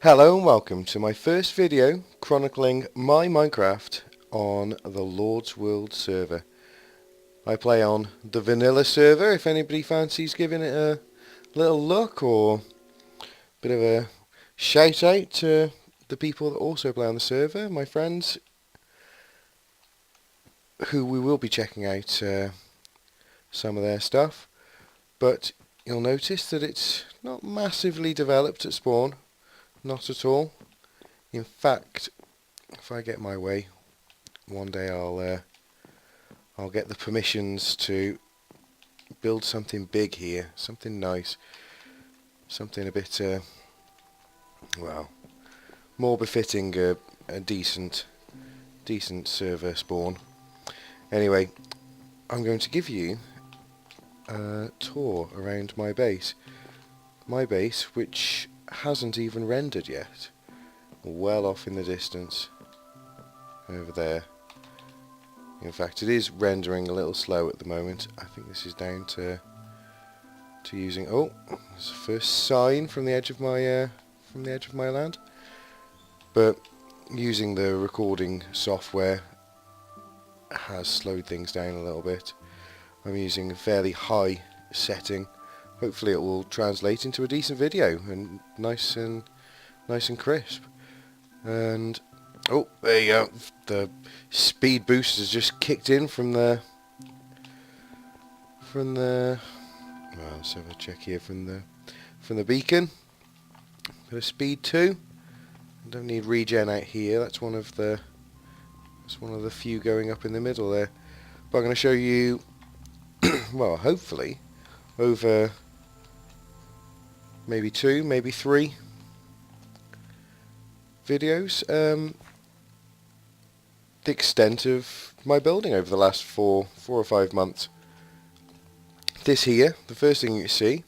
Hello and welcome to my first video chronicling my Minecraft on the Lordsworld server. I play on the vanilla server if anybody fancies giving it a little look or a bit of a shout out to the people that also play on the server, my friends who we will be checking out some of their stuff, but you'll notice that it's not massively developed at spawn, not at all. In fact, if I get my way, one day I'll get the permissions to build something big here, something nice, something a bit well, more befitting a decent server spawn. Anyway, I'm going to give you a tour around my base, which hasn't even rendered yet, well off in the distance over there. In fact, it is rendering a little slow at the moment. I think this is down to using. Oh, there's the first sign from the edge of my land. But using the recording software has slowed things down a little bit. I'm using a fairly high setting. Hopefully, it will translate into a decent video and nice and crisp. And oh, there you go. The speed boost has just kicked in from the. Well, let's have a check here from the beacon. Bit of speed 2. I don't need regen out here. That's one of the few going up in the middle there. But I'm going to show you, well, hopefully, over maybe 2, maybe 3 videos, the extent of my building over the last 4 or 5 months. This here, the first thing you see,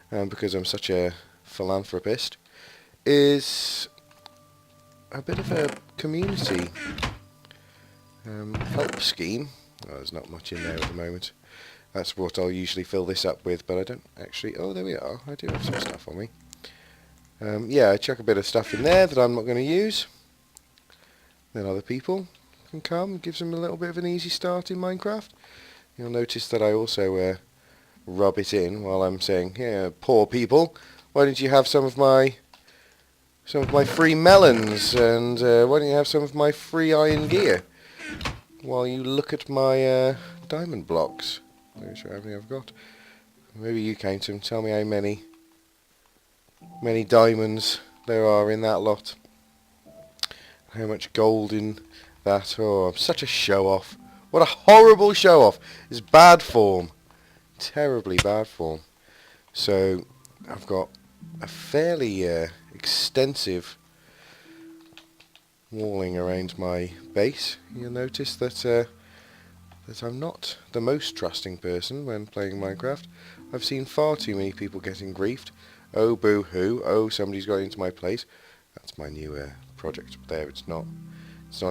because I'm such a philanthropist, is a bit of a community help scheme. Oh, there's not much in there at the moment. That's what I'll usually fill this up with, but I don't actually. Oh, there we are. I do have some stuff on me. Yeah, I chuck a bit of stuff in there that I'm not going to use. Then other people can come. Gives them a little bit of an easy start in Minecraft. You'll notice that I also rub it in while I'm saying, "Yeah, poor people, why don't you have some of my free melons, and why don't you have some of my free iron gear while you look at my diamond blocks?" Let me show you how many I've got. Maybe you count them. Tell me how many diamonds there are in that lot. How much gold in that. Oh, I'm such a show-off. What a horrible show-off. It's bad form. Terribly bad form. So, I've got a fairly extensive walling around my base. You'll notice that I'm not the most trusting person when playing Minecraft. I've seen far too many people getting griefed. Oh, boo-hoo. Oh, somebody's got into my place. That's my new project up there. It's not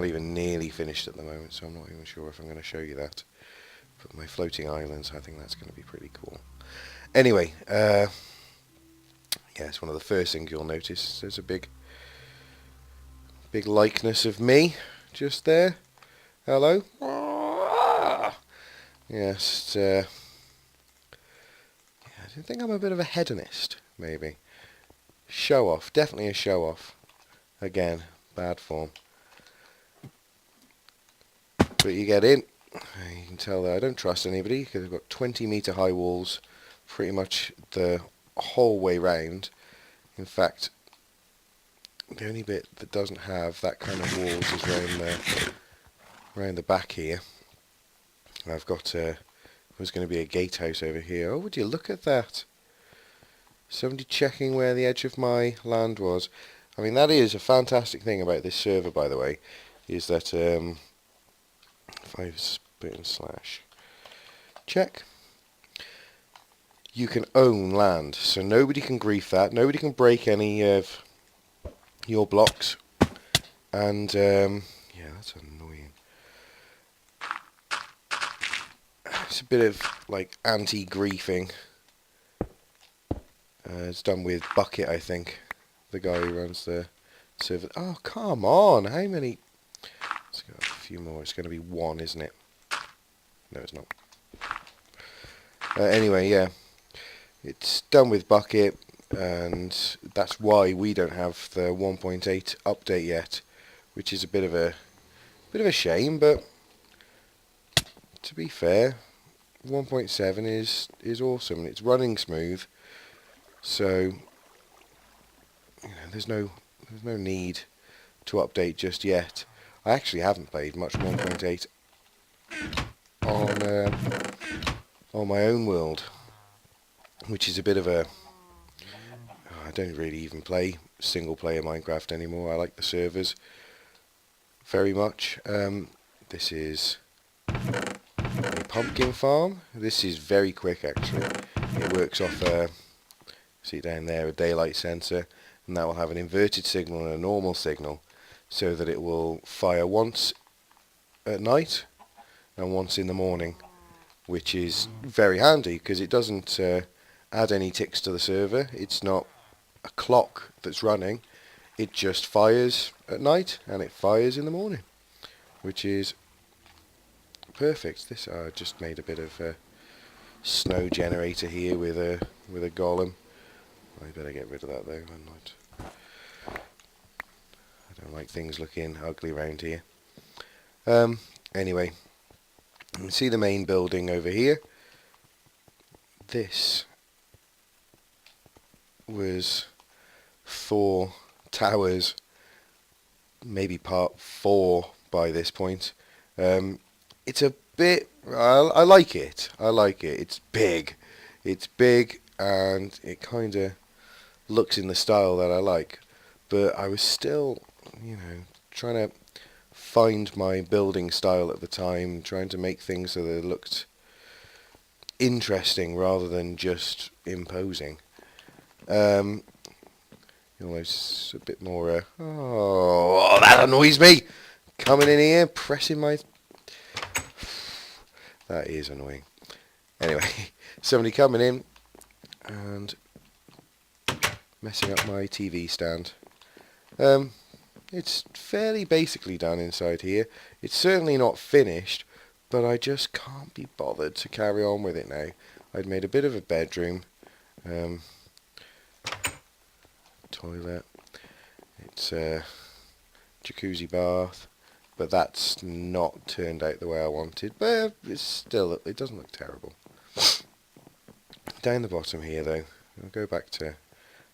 even nearly finished at the moment, so I'm not even sure if I'm going to show you that. But my floating islands, I think that's going to be pretty cool. Anyway, yeah, it's one of the first things you'll notice. There's a big likeness of me just there. Hello. Yes, I think I'm a bit of a hedonist, maybe. Show off, definitely a show off. Again, bad form. But you get in, you can tell that I don't trust anybody because I've got 20-meter high walls pretty much the whole way round. In fact, the only bit that doesn't have that kind of walls is round the back here. I've got there's going to be a gatehouse over here. Oh, would you look at that? Somebody checking where the edge of my land was. I mean, that is a fantastic thing about this server, by the way, is that if I spit and slash check, you can own land, so nobody can grief that. Nobody can break any of your blocks, and yeah, that's annoying. It's a bit of like anti-griefing. It's done with bucket, I think. the guy who runs the server. Oh, come on! How many? Let's go a few more. It's going to be one, isn't it? No, it's not. Anyway, yeah, it's done with Bucket, and that's why we don't have the 1.8 update yet, which is a bit of a shame. But to be fair, 1.7 is awesome. It's running smooth, so there's no need to update just yet. I actually haven't played much 1.8 on my own world, which is a bit of a... I don't really even play single player Minecraft anymore. I like the servers very much. This is a pumpkin farm. This is very quick actually. It works off see down there, a daylight sensor, and that will have an inverted signal and a normal signal, so that it will fire once at night and once in the morning, which is very handy because it doesn't add any ticks to the server. It's not a clock that's running, it just fires at night and it fires in the morning, which is perfect. This I just made a bit of a snow generator here with a golem. I better get rid of that though. I don't like things looking ugly around here. Anyway, you can see the main building over here. This was Thor Towers, maybe part 4 by this point. It's a bit... I like it. I like it. It's big. It's big and it kind of looks in the style that I like. But I was still, trying to find my building style at the time, trying to make things so that it looked interesting rather than just imposing. Almost a bit more... oh, that annoys me! Coming in here, pressing my... That is annoying. Anyway, somebody coming in and messing up my TV stand. It's fairly basically done inside here. It's certainly not finished, but I just can't be bothered to carry on with it now. I'd made a bit of a bedroom, toilet, it's a jacuzzi bath, but that's not turned out the way I wanted, but it's still, it doesn't look terrible. Down the bottom here though, I'll go back to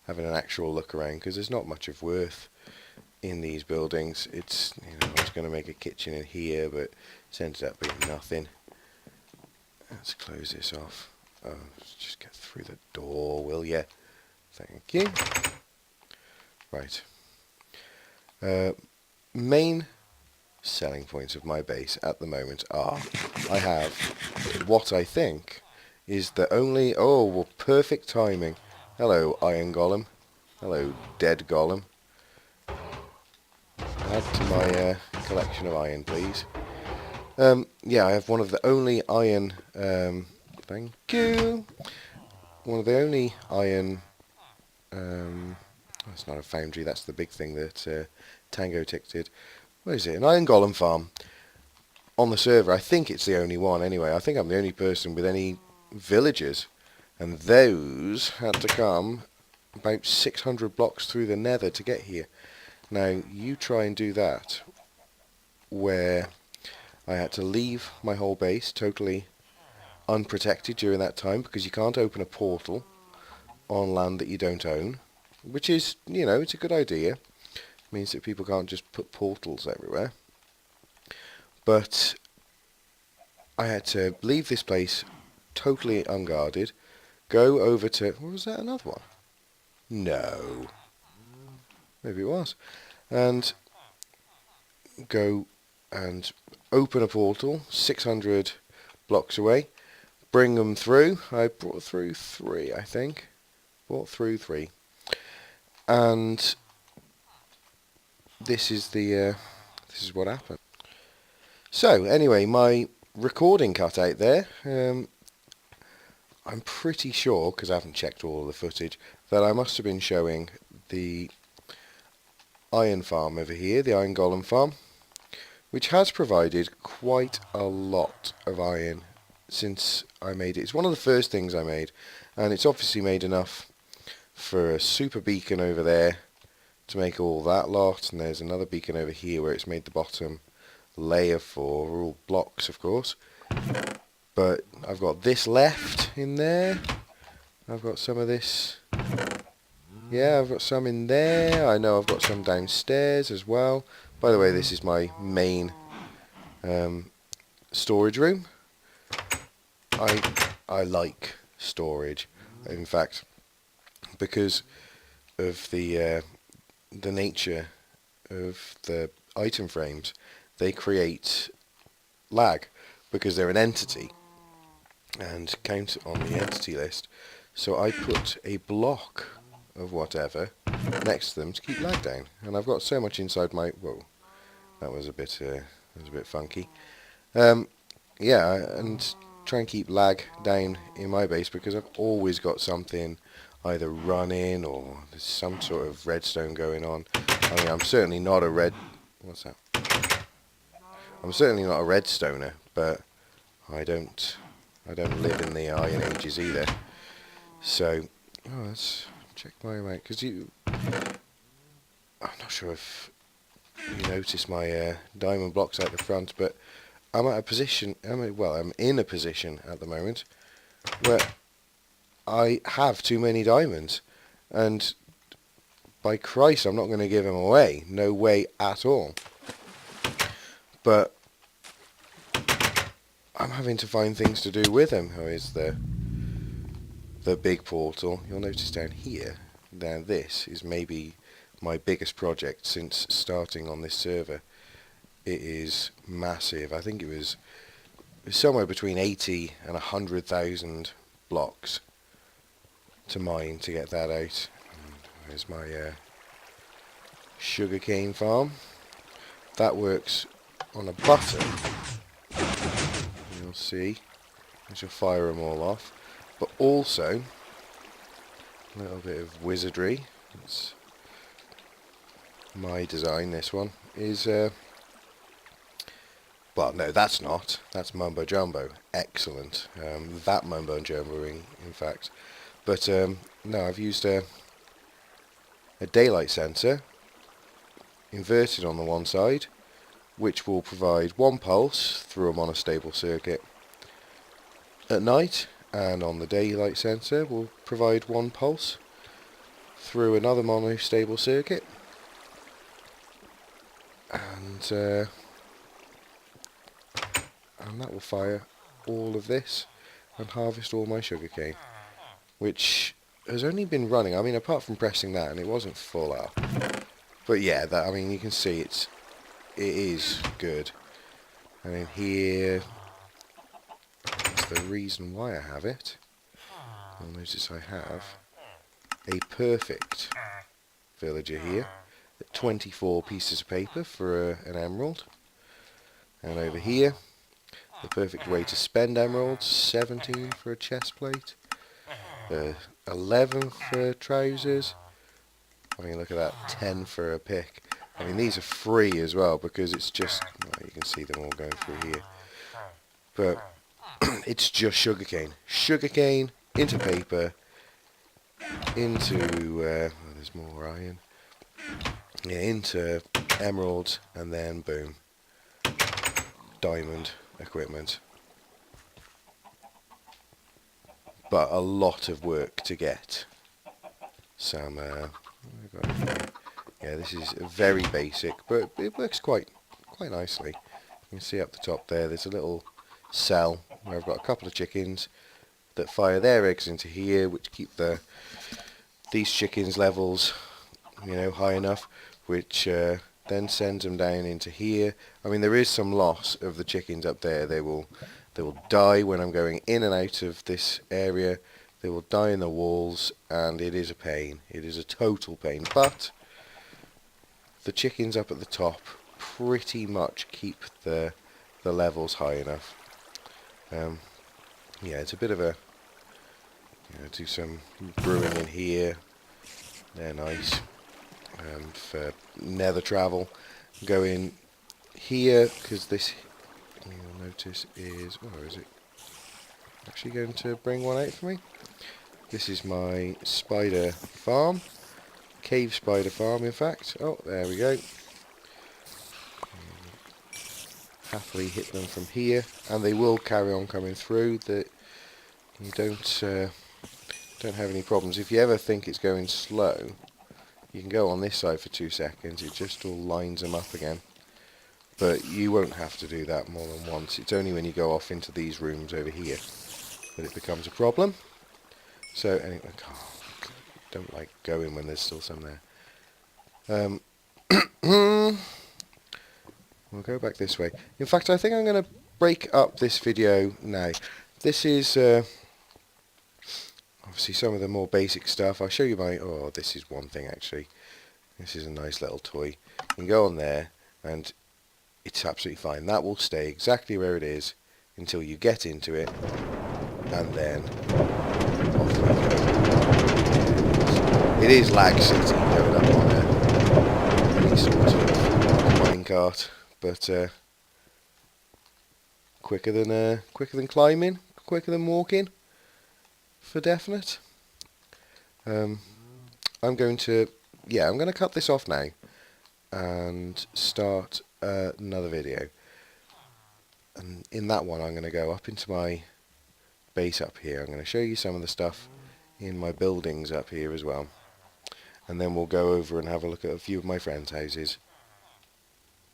having an actual look around, because there's not much of worth in these buildings. It's, I was going to make a kitchen in here, but it's ended up being nothing. Let's close this off. Oh, let's just get through the door, will ya? Thank you. Right. Main selling points of my base at the moment are, I have what I think is the only... oh, well, perfect timing. Hello, Iron Golem. Hello, Dead Golem. Add to my collection of iron, please. Yeah, I have one of the only iron... thank you! One of the only iron... that's not a foundry, that's the big thing that Tango Tick did. What is it? An Iron Golem farm on the server. I think it's the only one anyway. I think I'm the only person with any villagers. And those had to come about 600 blocks through the nether to get here. Now, you try and do that, where I had to leave my whole base totally unprotected during that time, because you can't open a portal on land that you don't own, which is, it's a good idea. It means that people can't just put portals everywhere. But I had to leave this place totally unguarded, go over to... was that another one? No. Maybe it was. And go and open a portal 600 blocks away, bring them through. I brought through 3, I think. Brought through 3. And this is what happened. So anyway, my recording cut out there. I'm pretty sure, because I haven't checked all of the footage, that I must have been showing the iron farm over here, the iron golem farm, which has provided quite a lot of iron since I made it. It's one of the first things I made, and it's obviously made enough for a super beacon over there to make all that lot, and there's another beacon over here where it's made the bottom layer for all blocks, of course. But I've got this left in there. I've got some of this. Yeah, I've got some in there. I know I've got some downstairs as well. By the way, this is my main storage room. I like storage. In fact, because of the nature of the item frames, they create lag because they're an entity and count on the entity list. So I put a block of whatever next to them to keep lag down, and I've got so much inside my... Whoa, that was a bit funky. Yeah, and try and keep lag down in my base because I've always got something either running or there's some sort of redstone going on. I mean, I'm certainly not a red... What's that? I'm certainly not a redstoner, but I don't live in the Iron Ages either. So, let's check my amount, because I'm not sure if you notice my diamond blocks out the front, but I'm at a position, I'm in a position at the moment where I have too many diamonds, and by Christ, I'm not going to give them away. No way at all. But I'm having to find things to do with them. Is the big portal. You'll notice down here, now this is maybe my biggest project since starting on this server. It is massive. I think it was somewhere between 80 and 100,000 blocks to mine to get that out. And there's my sugarcane farm. That works on a button. You'll see. I shall fire them all off. But also, a little bit of wizardry. It's my design, this one. Is, well, no, that's not. That's Mumbo Jumbo. Excellent. That Mumbo Jumboing, in fact. But, no, I've used a daylight sensor, inverted on the one side, which will provide one pulse through a monostable circuit at night, and on the daylight sensor will provide one pulse through another monostable circuit, and that will fire all of this and harvest all my sugarcane, which has only been running, I mean, apart from pressing that, and it wasn't full up. But yeah, that, I mean, you can see it is good. And in here, that's the reason why I have it. You'll notice I have a perfect villager here. 24 pieces of paper for an emerald. And over here, the perfect way to spend emeralds, 17 for a chest plate. 11 for trousers. I mean, look at that, 10 for a pick. I mean, these are free as well because it's just, well, you can see them all going through here. But it's just sugarcane. Sugarcane into paper, into, there's more iron. Yeah, into emeralds, and then boom, diamond equipment. But a lot of work to get some, yeah, this is very basic, but it works quite nicely. You can see up the top there's a little cell where I've got a couple of chickens that fire their eggs into here, which keep these chickens' levels, you know, high enough, which then sends them down into here. I mean, there is some loss of the chickens up there. They will die when I'm going in and out of this area. They will die in the walls, and it is a pain. It is a total pain. But the chickens up at the top pretty much keep the levels high enough. Yeah, it's a bit of a, you know, do some brewing in here. They're nice. for nether travel. Go in here, because this, you'll notice, is... Oh, is it actually going to bring one out for me? This is my spider farm. Cave spider farm, in fact. Oh, there we go. Happily hit them from here, and they will carry on coming through. That you don't have any problems. If you ever think it's going slow, you can go on this side for 2 seconds. It just all lines them up again. But you won't have to do that more than once. It's only when you go off into these rooms over here that it becomes a problem. So anyway, don't like going when there's still some there. We'll go back this way. In fact, I think I'm going to break up this video now. This is obviously some of the more basic stuff. I'll show you my... Oh, this is one thing actually. This is a nice little toy. You can go on there and it's absolutely fine. That will stay exactly where it is until you get into it, and then off we go. It is lag city going up on any sort of minecart, but quicker than climbing, quicker than walking, for definite. I'm going to cut this off now and start another video. And in that one I'm going to go up into my base up here. I'm going to show you some of the stuff in my buildings up here as well. And then we'll go over and have a look at a few of my friends' houses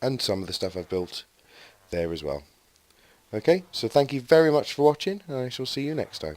and some of the stuff I've built there as well. Okay, so thank you very much for watching, and I shall see you next time.